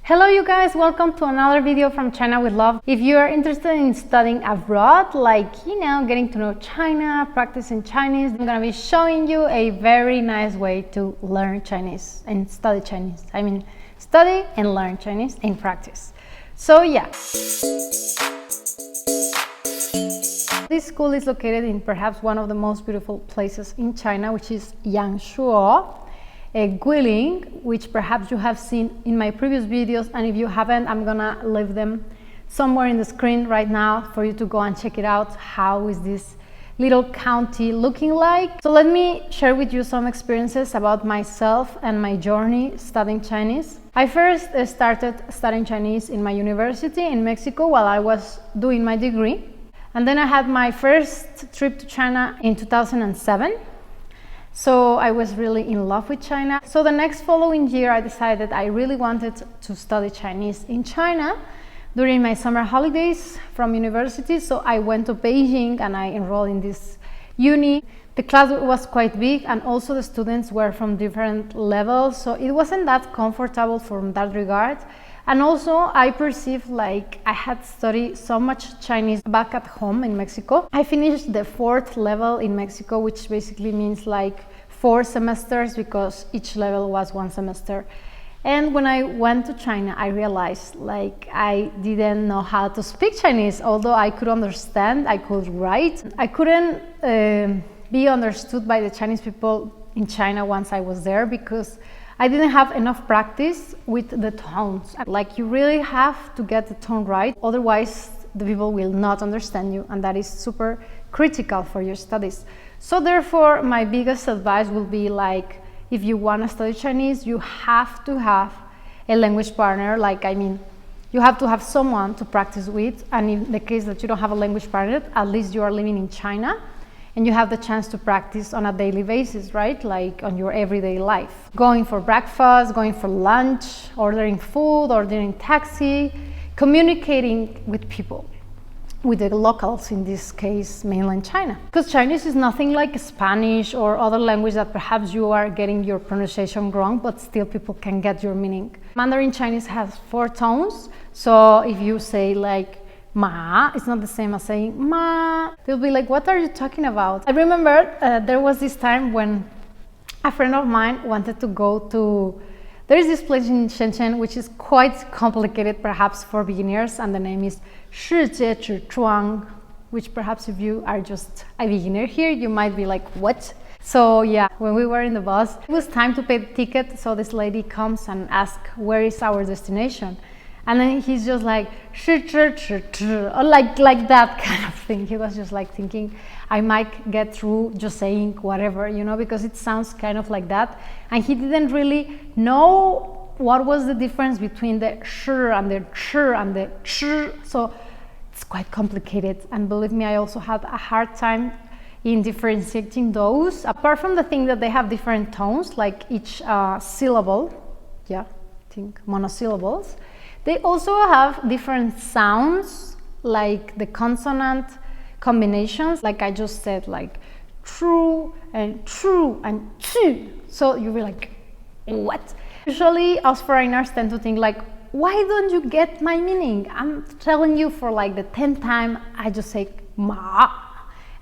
Hello you guys, welcome to another video from China with Love. If you are interested in studying abroad, getting to know China, practicing Chinese, I'm gonna be showing you a very nice way to learn Chinese and study Chinese. Study and learn Chinese in practice. So yeah. This school is located in perhaps one of the most beautiful places in China, which is Yangshuo. Guilin, which perhaps you have seen in my previous videos, and if you haven't, I'm gonna leave them somewhere in the screen right now for you to go and check it out. How is this little county looking like? So let me share with you some experiences about myself and my journey studying Chinese. I first started studying Chinese in my university in Mexico while I was doing my degree, and then I had my first trip to China in 2007. So I was really in love with China. So the next following year, I decided I really wanted to study Chinese in China during my summer holidays from university. So I went to Beijing and I enrolled in this uni. The class was quite big and also the students were from different levels. So it wasn't that comfortable from that regard. And also I perceived like I had studied so much Chinese back at home in Mexico. I finished the 4th level in Mexico, which basically means like 4 semesters because each level was 1 semester. And when I went to China, I realized like I didn't know how to speak Chinese, although I could understand, I could write. I couldn't be understood by the Chinese people in China once I was there because I didn't have enough practice with the tones. Like you really have to get the tone right, otherwise the people will not understand you, and that is super critical for your studies. So therefore, my biggest advice will be like, if you want to study Chinese, you have to have a language partner. You have to have someone to practice with, and in the case that you don't have a language partner, at least you are living in China, and you have the chance to practice on a daily basis, right? Like on your everyday life. Going for breakfast, going for lunch, ordering food, ordering taxi, communicating with people, with the locals, in this case, mainland China. Because Chinese is nothing like Spanish or other language that perhaps you are getting your pronunciation wrong, but still people can get your meaning. Mandarin Chinese has 4 tones, so if you say like, ma, it's not the same as saying ma. They'll be like, what are you talking about? I remember there was this time when a friend of mine wanted to go to, there is this place in Shenzhen which is quite complicated perhaps for beginners, and the name is 世界之窗, which perhaps if you are just a beginner here, you might be like, what? So yeah, when we were in the bus, it was time to pay the ticket, so this lady comes and asks, where is our destination? And then he's just like, or like that kind of thing. He was just like thinking, I might get through just saying whatever, because it sounds kind of like that. And he didn't really know what was the difference between the sh and the ch and the ch. So it's quite complicated. And believe me, I also had a hard time in differentiating those. Apart from the thing that they have different tones, like each syllable, monosyllables. They also have different sounds, like the consonant combinations, like I just said, like true and chu. So you'll be like, what? Usually us foreigners tend to think like, why don't you get my meaning? I'm telling you for like the 10th time, I just say ma.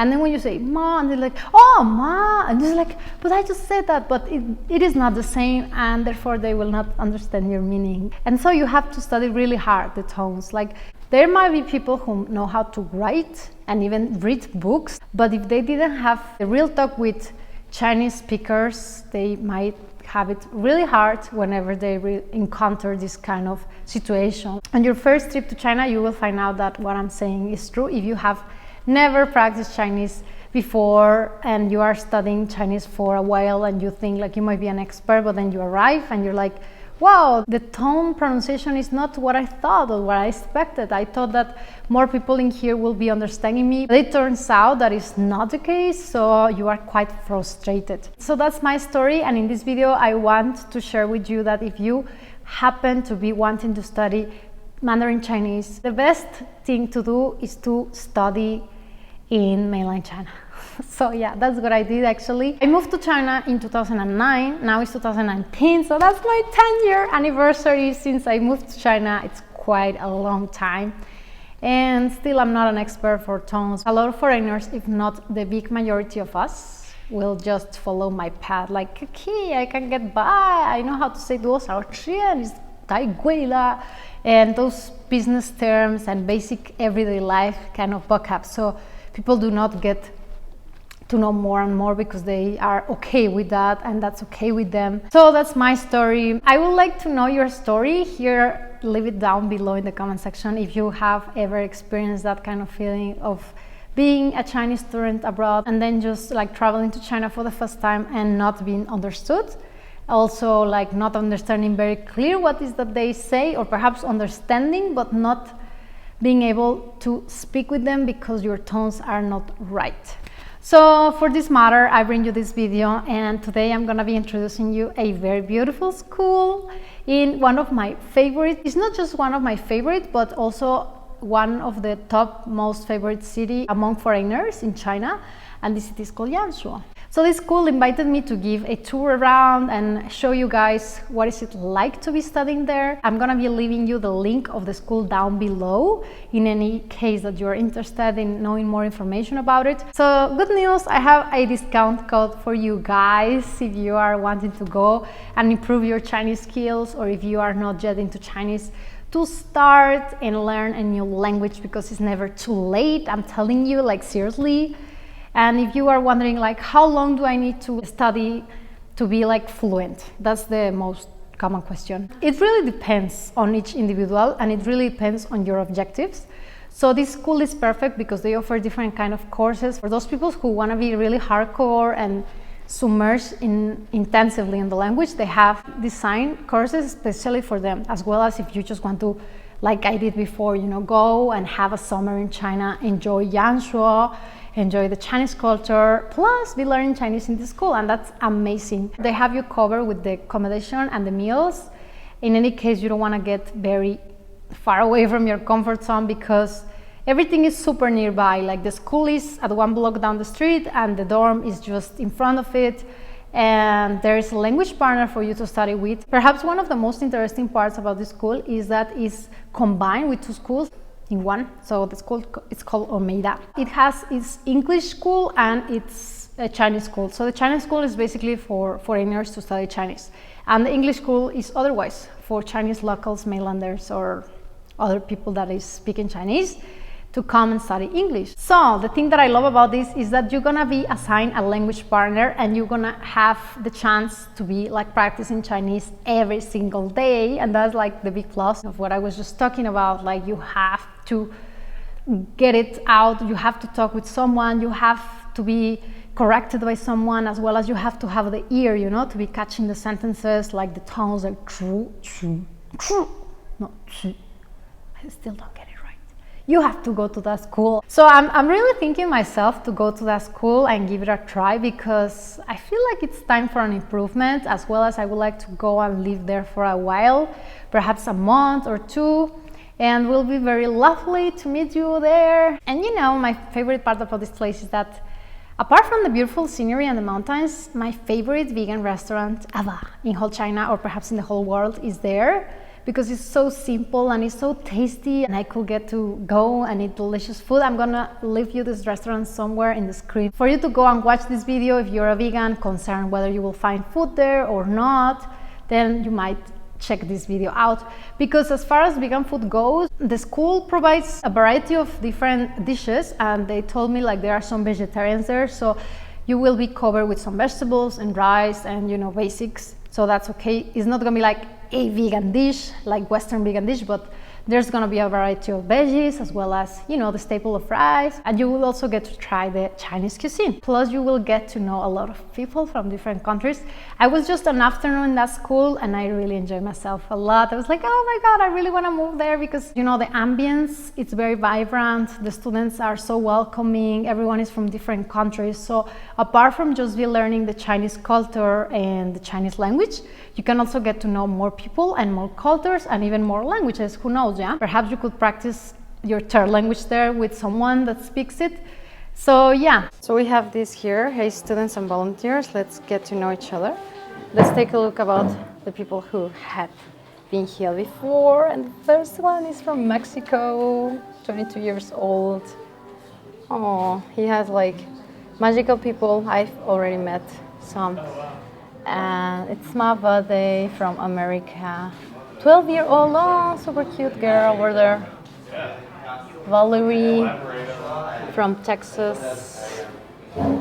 And then when you say ma, and they're like, oh, ma, and just like, but I just said that, but it is not the same, and therefore they will not understand your meaning. And so you have to study really hard the tones. Like there might be people who know how to write and even read books, but if they didn't have a real talk with Chinese speakers, they might have it really hard whenever they encounter this kind of situation. On your first trip to China, you will find out that what I'm saying is true. If you have never practiced Chinese before and you are studying Chinese for a while and you think like you might be an expert, but then you arrive and you're like, wow, the tone pronunciation is not what I thought or what I expected. I thought that more people in here will be understanding me, but it turns out that is not the case, so you are quite frustrated. So that's my story, and in this video I want to share with you that if you happen to be wanting to study Mandarin Chinese, the best thing to do is to study in mainland China. So yeah, that's what I did actually. I moved to China in 2009, now it's 2019, so that's my 10-year anniversary since I moved to China. It's quite a long time. And still I'm not an expert for tones. A lot of foreigners, if not the big majority of us, will just follow my path, like, okay, I can get by, I know how to say those and those business terms and basic everyday life kind of vocab. So people do not get to know more and more because they are okay with that, and that's okay with them. So that's my story. I would like to know your story here. Leave it down below in the comment section if you have ever experienced that kind of feeling of being a Chinese student abroad and then just like traveling to China for the first time and not being understood. Also, like not understanding very clear what is that they say, or perhaps understanding but not being able to speak with them because your tones are not right. So for this matter, I bring you this video, and today I'm gonna be introducing you a very beautiful school in one of my favorite, it's not just one of my favorite, but also one of the top most favorite city among foreigners in China, and this city is called Yangshuo. So this school invited me to give a tour around and show you guys what is it like to be studying there. I'm gonna be leaving you the link of the school down below in any case that you're interested in knowing more information about it. So good news, I have a discount code for you guys if you are wanting to go and improve your Chinese skills, or if you are not yet into Chinese, to start and learn a new language, because it's never too late. I'm telling you, like seriously. And if you are wondering like how long do I need to study to be like fluent, that's the most common question. It really depends on each individual, and it really depends on your objectives. So this school is perfect because they offer different kind of courses for those people who want to be really hardcore and submerged intensively in the language. They have designed courses especially for them, as well as if you just want to, like I did before, you know, go and have a summer in China, enjoy Yangshuo, enjoy the Chinese culture, plus be learning Chinese in the school, and that's amazing. They have you covered with the accommodation and the meals. In any case, you don't want to get very far away from your comfort zone because everything is super nearby. Like the school is at one block down the street and the dorm is just in front of it, and there is a language partner for you to study with. Perhaps one of the most interesting parts about this school is that it's combined with two schools in one. So the school, it's called Omeida. It has its English school and its Chinese school. So the Chinese school is basically for foreigners to study Chinese, and the English school is otherwise for Chinese locals, mainlanders, or other people that is speaking Chinese to come and study English. So the thing that I love about this is that you're gonna be assigned a language partner, and you're gonna have the chance to be like practicing Chinese every single day, and that's like the big plus of what I was just talking about. Like you have to get it out, you have to talk with someone, you have to be corrected by someone, as well as you have to have the ear, you know, to be catching the sentences, like the tones, like true, no, I still don't get it. You have to go to that school. So I'm really thinking myself to go to that school and give it a try, because I feel like it's time for an improvement, as well as I would like to go and live there for a while, perhaps a month or two, and it will be very lovely to meet you there. And you know, my favorite part about this place is that apart from the beautiful scenery and the mountains, my favorite vegan restaurant ever in whole China, or perhaps in the whole world, is there, because it's so simple and it's so tasty, and I could get to go and eat delicious food. I'm gonna leave you this restaurant somewhere in the screen for you to go and watch this video. If you're a vegan concerned whether you will find food there or not, then you might check this video out, because as far as vegan food goes, the school provides a variety of different dishes, and they told me like there are some vegetarians there, so you will be covered with some vegetables and rice and, you know, basics. So that's okay. It's not gonna be like a vegan dish, like Western vegan dish, but there's gonna be a variety of veggies, as well as, you know, the staple of rice, and you will also get to try the Chinese cuisine. Plus you will get to know a lot of people from different countries. I was just an afternoon in that school and I really enjoyed myself a lot. I was like, oh my God, I really wanna move there, because, you know, the ambience, it's very vibrant. The students are so welcoming. Everyone is from different countries. So apart from just be learning the Chinese culture and the Chinese language, you can also get to know more people and more cultures and even more languages. Who knows, yeah? Perhaps you could practice your third language there with someone that speaks it. So yeah, so we have this here. Hey students and volunteers, let's get to know each other. Let's take a look about the people who have been here before. And the first one is from Mexico, 22 years old. Oh, he has like magical people. I've already met some. And it's my birthday from America. 12-year-old, oh, super cute girl over there. Valerie from Texas.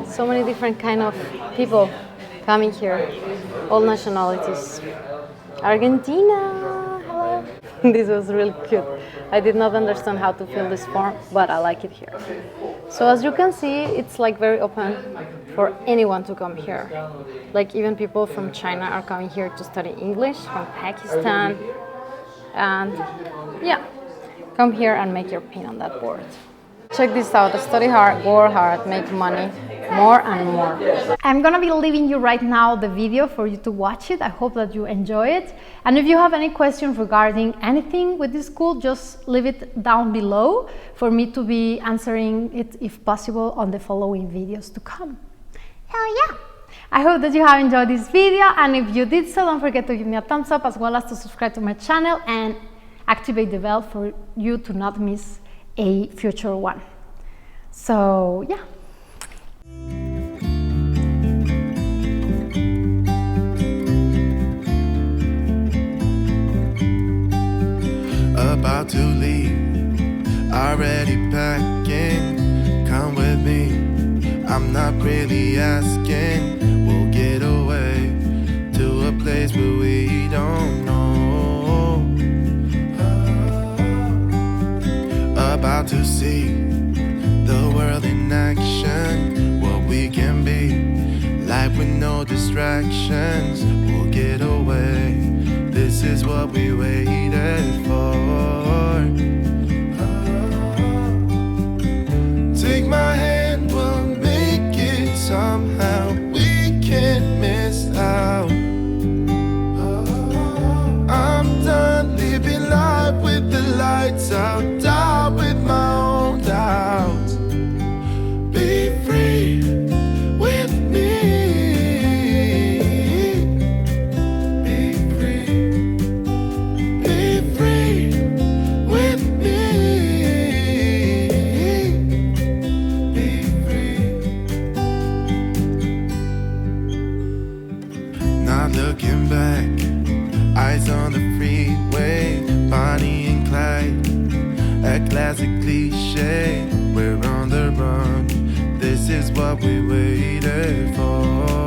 So many different kind of people coming here, all nationalities. Argentina, hello. This was really cute. I did not understand how to fill this form, but I like it here. So as you can see, it's like very open for anyone to come here. Like even people from China are coming here to study English, from Pakistan. And yeah, come here and make your pin on that board. Check this out, study hard, work hard, make money, more and more. I'm gonna be leaving you right now the video for you to watch it. I hope that you enjoy it. And if you have any questions regarding anything with this school, just leave it down below for me to be answering it if possible on the following videos to come. Hell yeah! I hope that you have enjoyed this video, and if you did so, don't forget to give me a thumbs up as well as to subscribe to my channel and activate the bell for you to not miss a future one. So yeah. About to leave, already packing. Come with me, I'm not really asking. We'll get away to a place where we don't know. About to see the world in action, what we can be, life with no distractions. We'll get away, this is what we waited for. Take my hand, we'll make it somehow. We can't miss out. I'm done living life with the lights out. Die with my own doubts. Be free with me. Be free. Be free with me. Be free. Not looking back, eyes on the freeway, Bonnie and Clyde, a classic cliche. We're on the run, this is what we waited for.